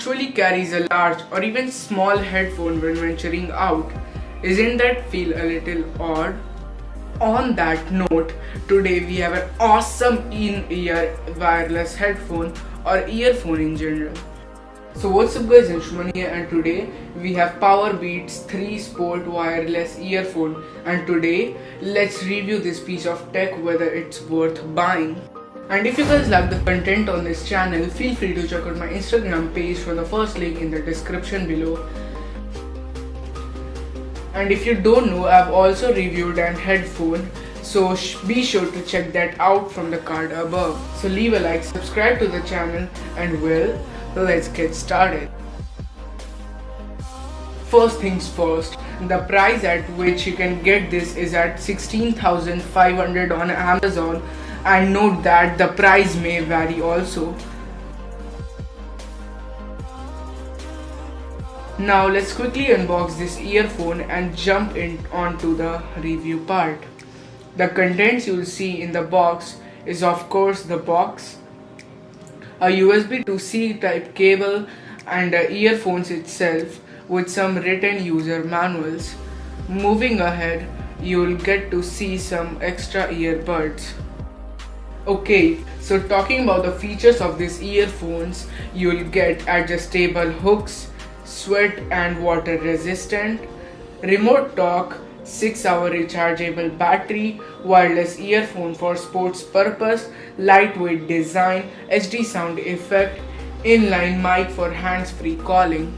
actually carries a large or even small headphone when venturing out. Isn't that feel a little odd? On that note, today we have an awesome in-ear wireless headphone or earphone in general. So what's up guys, Anshuman here, and today we have PowerBeats 3 Sport wireless earphone, and today let's review this piece of tech, whether it's worth buying. And if you guys like the content on this channel, feel free to check out my Instagram page from the first link in the description below. And if you don't know, I've also reviewed an headphone, so be sure to check that out from the card above. So leave a like, subscribe to the channel, and well, let's get started. First things first, the price at which you can get this is at 16,500 on Amazon, and note that the price may vary also. Now let's quickly unbox this earphone and jump onto the review part. The contents you'll see in the box is of course the box, a USB to C type cable, and the earphones itself with some written user manuals. Moving ahead, you'll get to see some extra earbuds. Okay, so talking about the features of these earphones, you'll get adjustable hooks, sweat and water resistant, remote talk, 6-hour rechargeable battery, wireless earphone for sports purpose, lightweight design, HD sound effect, inline mic for hands-free calling.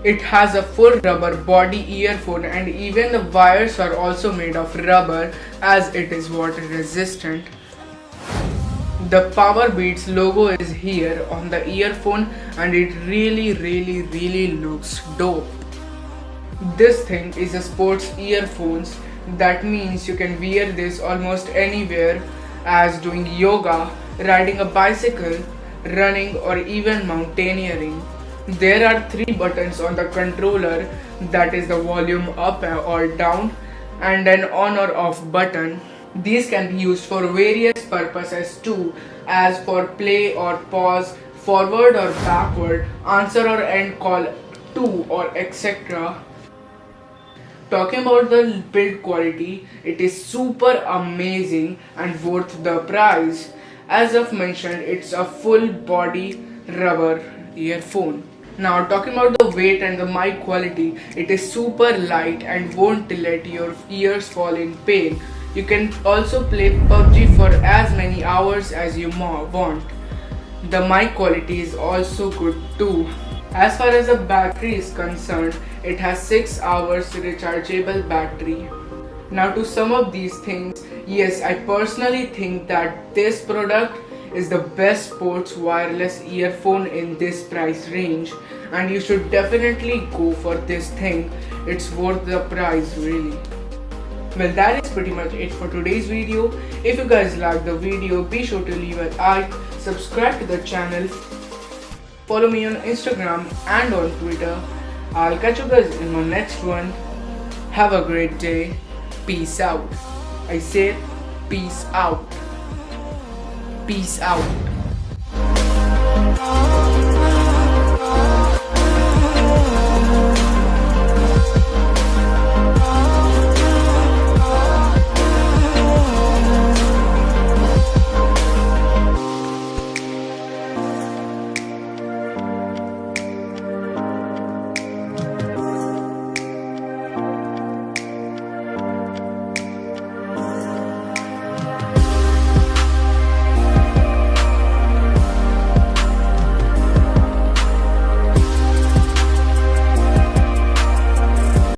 It has a full rubber body earphone, and even the wires are also made of rubber as it is water resistant. The PowerBeats logo is here on the earphone, and it really looks dope. This thing is a sports earphones. That means you can wear this almost anywhere, as doing yoga, riding a bicycle, running, or even mountaineering. There are 3 buttons on the controller, that is the volume up or down and an on or off button. These can be used for various purposes too, as for play or pause, forward or backward, answer or end call to, or etc. Talking about the build quality, it is super amazing and worth the price. As I've mentioned, it's a full body rubber earphone. Now talking about the weight and the mic quality, it is super light and won't let your ears fall in pain. You can also play PUBG for as many hours as you want. The mic quality is also good too. As far as the battery is concerned, it has 6 hours rechargeable battery. Now to sum up these things, yes, I personally think that this product is the best sports wireless earphone in this price range, and you should definitely go for this thing. It's worth the price really. Well, that is pretty much it for today's video. If you guys liked the video, be sure to leave a like, subscribe to the channel, follow me on Instagram and on Twitter. I'll catch you guys in my next one. Have a great day. Peace out. I said peace out. Peace out.